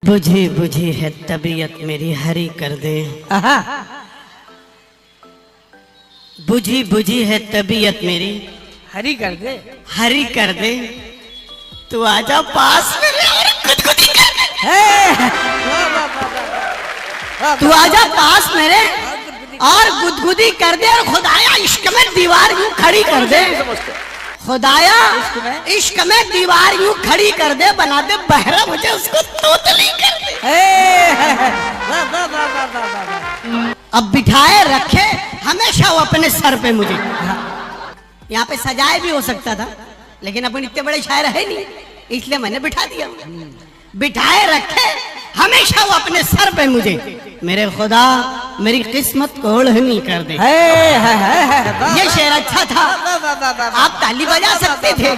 बुझी बुझी है तबीयत मेरी हरी कर दे। बुझी बुझी है तबीयत मेरी हरी कर दे, हरी कर दे। तू आजा पास मेरे और गुदगुदी कर दे। तू आजा पास मेरे और गुदगुदी कर दे और खुदाया इश्क में दीवार यूं खड़ी कर दे। खुदाया इश्क में दीवार यूं खड़ी कर दे, बना दे बहरा मुझे उसको तोतली कर दे। अब बिठाए रखे हमेशा वो अपने सर पे मुझे। यहाँ पे सजाए भी हो सकता था लेकिन अपन इतने बड़े शायर है नहीं, इसलिए मैंने बिठा दिया। बिठाए रखे हमेशा वो अपने सर पे मुझे। मेरे खुदा मेरी किस्मत को ओढ़नी कर दे। ये शेर अच्छा था, आप ताली बजा सकते थे।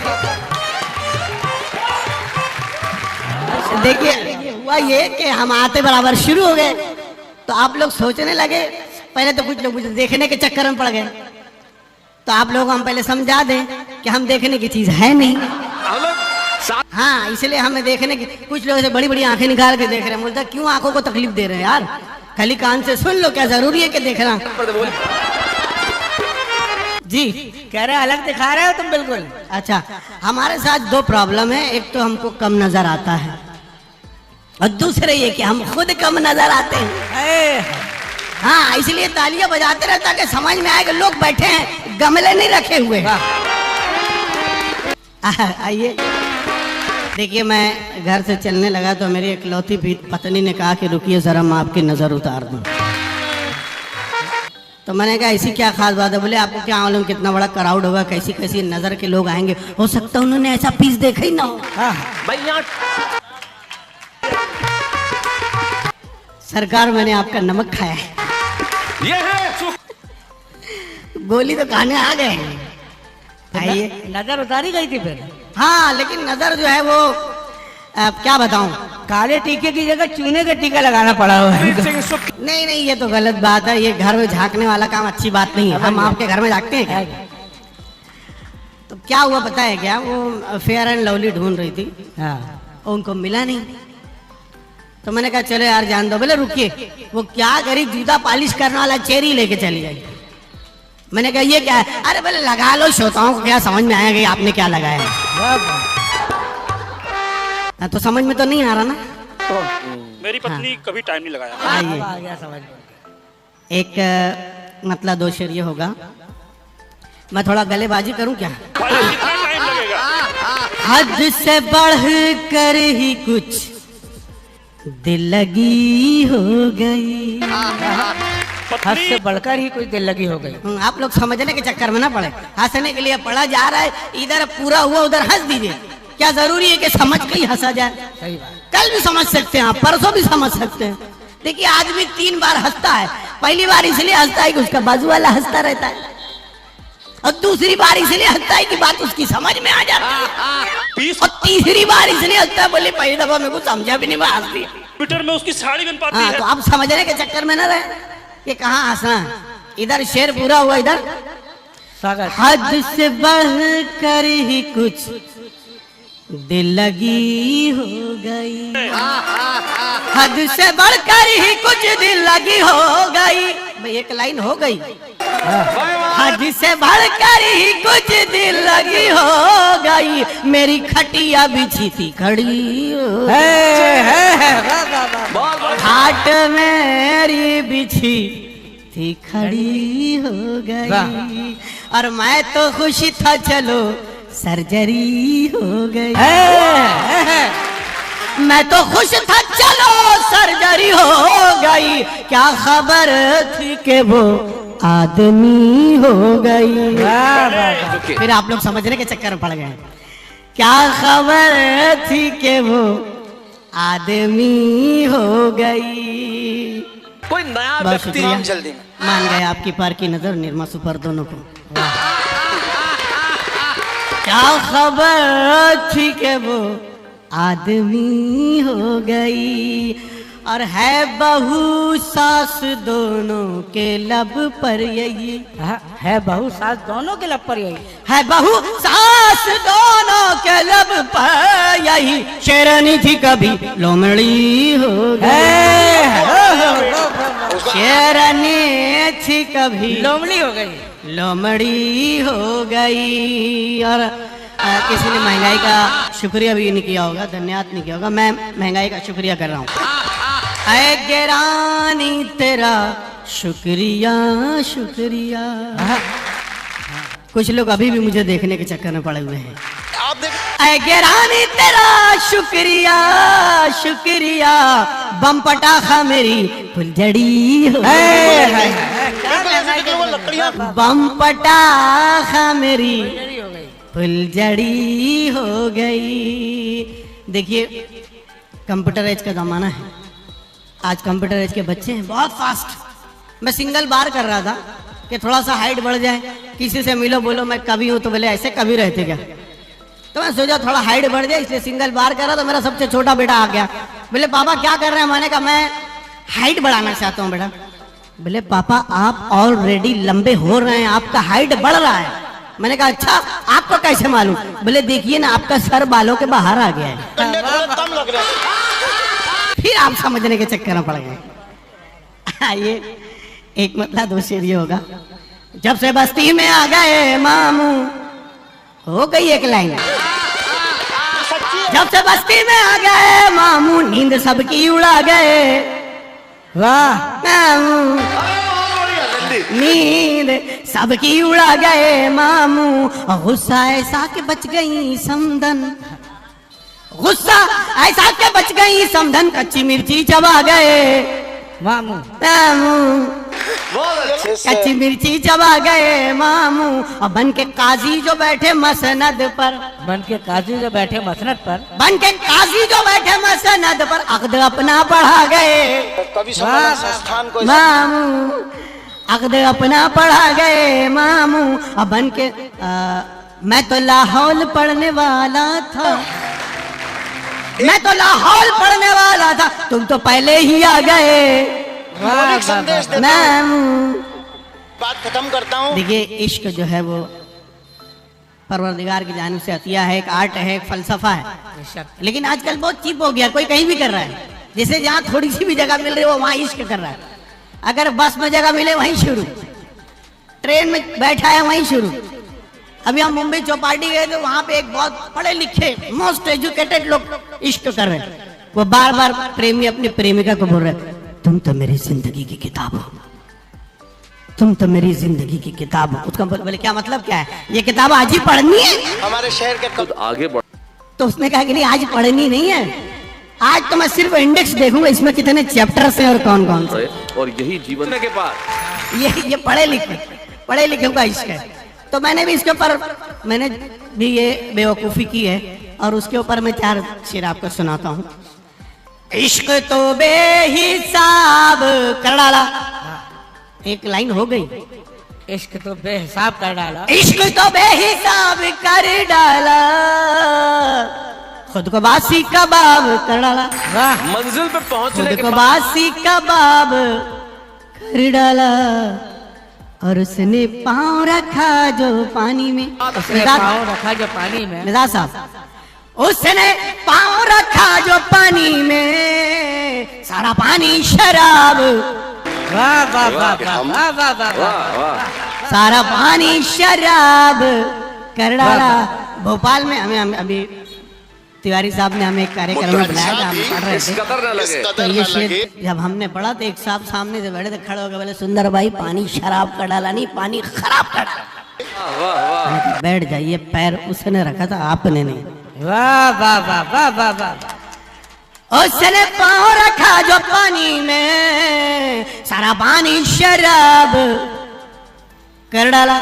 देखिए हुआ ये कि हम आते बराबर शुरू हो गए तो आप लोग सोचने लगे, पहले तो कुछ लोग मुझे देखने के चक्कर में पड़ गए, तो आप लोग हम पहले समझा दें कि हम देखने की चीज है नहीं। हाँ, इसलिए हमें देखने की, कुछ लोग ऐसे बड़ी बड़ी आंखें निकाल के देख रहे हैं। बोलता क्यों आंखों को तकलीफ दे रहे हैं यार, खाली कान से सुन लो, क्या जरूरी है कि देखना। जी कह रहे अलग दिखा रहे हो तुम बिल्कुल। अच्छा, हमारे साथ दो प्रॉब्लम है, एक तो हमको कम नजर आता है और दूसरे ये कि हम खुद कम नजर आते हैं। हाँ, इसलिए तालियां बजाते रहता कि समझ में आए कि लोग बैठे हैं, गमले नहीं रखे हुए। आइए देखिए, मैं घर से चलने लगा तो मेरी इकलौती पत्नी ने कहा कि रुकिए जरा मैं आपकी नजर उतार दूं। तो मैंने कहा ऐसी क्या खास बात है? बोले आपको क्या मालूम कितना बड़ा क्राउड होगा, कैसी कैसी नजर के लोग आएंगे, हो सकता है उन्होंने ऐसा पीस देखा ही ना हो। सरकार मैंने आपका नमक खाया है। ये है गोली तो खाने आ गए। आइए, नजर उतारी गई थी फिर। हाँ, लेकिन नजर जो है वो क्या बताऊं, काले टीके की जगह चूने का टीका लगाना पड़ा हुआ है। नहीं नहीं, ये तो गलत बात है, ये घर में झांकने वाला काम अच्छी बात नहीं है। हम आपके घर में झांकते हैं क्या? तो क्या हुआ पता है क्या, वो फेयर एंड लवली ढूंढ रही थी, और उनको मिला नहीं। तो मैंने कहा चलो यार जान दो। बोले रुकिए, वो क्या करी, जूता पॉलिश करने वाला चेरी लेके चली आई। मैंने कहा ये क्या है? अरे बोले लगा लो, श्रोताओं को क्या समझ में आएगा आपने क्या लगाया है? तो समझ में तो नहीं आ रहा ना। मेरी पत्नी कभी टाइम नहीं लगाया। आ गया समझ में। एक मतलब दो शेर ये होगा, मैं थोड़ा गलेबाजी करूं क्या? कितना टाइम लगेगा? हद से बढ़ कर ही कुछ दिल लगी हो गई। हद से बढ़कर ही कुछ दिल लगी हो गई। आप लोग समझने के चक्कर में ना पड़े, हंसने के लिए पढ़ा जा रहा है, इधर पूरा हुआ उधर हंस दीजिए। क्या जरूरी है कि समझ के ही हंसा जाए? सही बात। कल भी समझ सकते हैं आप, परसों भी समझ सकते हैं। देखिए आदमी 3 बार हंसता है, पहली बार इसलिए हंसता है कि उसका बाजू वाला हंसता रहता है, और दूसरी बार इसलिए हंसता है कि बात उसकी समझ में आ जाती है, और तीसरी बार इसलिए हंसता है बोले पहली दफा मेरे को समझा भी नहीं, मैं हंस दिया। ट्विटर में उसकी साड़ी बन पाती है। तो आप समझने के चक्कर में ना रहे कि कहाँ हंसना। इधर शेर पूरा हुआ, इधर स्वागत। हद से बढ़ कर ही कुछ दिल लगी हो गई। हद से बढ़कर ही कुछ दिल लगी हो गई। भाई एक लाइन हो गई। हद से बढ़कर ही कुछ दिल लगी हो गई, मेरी खटिया बिछी थी खड़ी हो, घाट मेरी बिछी थी खड़ी हो गई, और मैं तो खुशी था चलो सर्जरी हो गई। मैं तो खुश था चलो सर्जरी हो गई, क्या खबर थी कि वो आदमी हो गई। फिर आप लोग समझने के चक्कर में पड़ गए। क्या खबर थी कि वो आदमी हो गई। कोई नया बहुत शुक्रिया, जल्दी में मान गए आपकी पार की नजर निर्मा सुपर दोनों को। क्या खबर थी कि वो आदमी हो गई, और है बहू सास दोनों के लब पर यही, है बहू सास दोनों के लब पर यही, है बहू सास दोनों के लब पर यही, शेरनी थी कभी लोमड़ी हो गई, शेरनी थी कभी लोमड़ी हो गई, लोमड़ी हो गई। और किसी ने महंगाई का शुक्रिया भी नहीं किया होगा, धन्यवाद नहीं किया होगा, मैं महंगाई का शुक्रिया कर रहा हूँ। ऐ गेरानी तेरा शुक्रिया शुक्रिया। कुछ लोग अभी भी मुझे देखने के चक्कर में पड़े हुए हैं। ऐ गेरानी तेरा शुक्रिया शुक्रिया, बम पटाखा मेरी फुलझड़ी हो गई, बम पटाखा मेरी फुलझड़ी हो गई। देखिए कंप्यूटर एज का जमाना है, आज कंप्यूटर एज के बच्चे हैं बहुत फास्ट। मैं सिंगल बार कर रहा था कि थोड़ा सा हाइट बढ़ जाए, किसी से मिलो बोलो मैं कवि हूँ, तो बोले ऐसे कवि रहते क्या, तो मैं सोचा थोड़ा हाइट बढ़ जाए इसलिए सिंगल बार कर रहा। तो मेरा सबसे छोटा बेटा आ गया, बोले पापा क्या कर रहे हैं, मैंने कहा मैं हाइट बढ़ाना चाहता हूँ बेटा। बोले पापा आप ऑलरेडी लंबे हो रहे हैं, आपका हाइट बढ़ रहा है। मैंने कहा अच्छा आपको कैसे मालूम, बोले देखिए ना आपका सर बालों के बाहर आ गया है। फिर आप समझने के चक्कर में पड़ गए। ये एक मतलब दो शेर ये होगा, जब से बस्ती में आ गए मामू, हो गई एक लाइन, जब से बस्ती में आ गए मामू, नींद सबकी उड़ा गए, वाह नींद सबकी उड़ा गए मामू, गुस्सा ऐसा के बच गई समधन, गुस्सा ऐसा के बच गई समधन, कच्ची मिर्ची चबा गए मामू, कच्ची मिर्ची चबा गए मामू, और बन के काजी जो बैठे मसनद पर, बन के काजी जो बैठे मसनद पर, बन के काजी जो बैठे मसनद पर, अक़्द अपना बढ़ा गए कवि सम्मेलन संस्थान को मामू, अक़्द अपना पढ़ा गए मामू, और बन के मैं तो लाहौल पढ़ने वाला था, मैं तो लाहौल पढ़ने वाला था, तुम तो पहले ही आ गए मौलिक संदेश देता हूं। मामू। बात खत्म करता हूँ। देखिए इश्क जो है वो परवरदिगार की जानिब से अतिया है, एक आर्ट है, एक फलसफा है, लेकिन आजकल बहुत चीप हो गया, कोई कहीं भी कर रहा है। जिसे जहाँ थोड़ी सी भी जगह मिल रही है वो वहाँ इश्क कर रहा है। अगर बस में जगह मिले वहीं शुरू, ट्रेन में बैठा है वहीं शुरू। अभी हम मुंबई चौपाटी गए तो वहाँ पे एक बहुत पढ़े लिखे मोस्ट एजुकेटेड लोग इश्क कर रहे हैं। वो बार बार प्रेमी अपनी प्रेमिका को बोल रहे तुम तो मेरी जिंदगी की किताब हो, तुम तो मेरी जिंदगी की किताब हो। उसका बोले क्या मतलब क्या है, ये किताब आज ही पढ़नी है? हमारे शहर के खुद आगे बढ़, तो उसने कहा कि नहीं आज पढ़नी नहीं है, आज तो मैं सिर्फ इंडेक्स देखूंगा इसमें कितने चैप्टर्स हैं और कौन कौन से। और यही जीवन के बाद ये पढ़े लिखे का इश्क है। तो मैंने भी इसके ऊपर मैंने भी ये बेवकूफ़ी की है और उसके ऊपर मैं 4 शेर आपको सुनाता हूँ। इश्क तो बेहिसाब कर डाला, एक लाइन हो गई। इश्क तो बेहिसाब कर डाला, इश्क तो बेहिसाब कर डाला, खुद को बासी कबाब कर डाला, वाह मंजिल पे पहुंचने खुद के को बाद बासी कबाब कर डाला, और उसने पाँव रखा जो पानी में। उसने पाँव रखा जो पानी में, मिजाज साहब, उसने पाँव रखा जो पानी में, सारा पानी शराब, वाह वाह वाह वाह वाह वाह वाह वाह वाह सारा पानी शराब कर डाला। भोपाल में हमें अभी तिवारी साहब ने हमें एक कार्यक्रम में बुलाया था, हम पढ़ रहे इस थे। कदर न लगे तो ये शेर जब हमने पढ़ा तो एक साहब सामने से बैठे थे, खड़े हो गए, बोले सुंदर भाई पानी शराब का डाला नहीं, पानी खराब का डाला। वाह वाह बैठ जाइए, पैर उसने रखा था आपने नहीं। वाह वाह वाह वाह वाह वाह, उसने पाँव रखा जो पानी में, सारा पानी शराब कर डाला।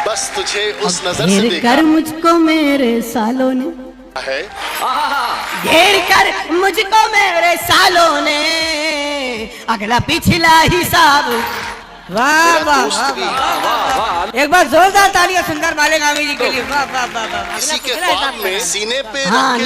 बस तुझे उस नजर से घेर देखा कर मुझको मेरे सालों ने, है, घेर कर मुझको मेरे सालों ने, अगला पिछला हिसाब। वाह वाह दोस्त वाह भी वाह। एक बार जोरदार तालियां सुंदर मालिक आमी जी के लिए। वाह वाह वाह वाह। किसी के ख्वाब में सीने पे हाँ, रख के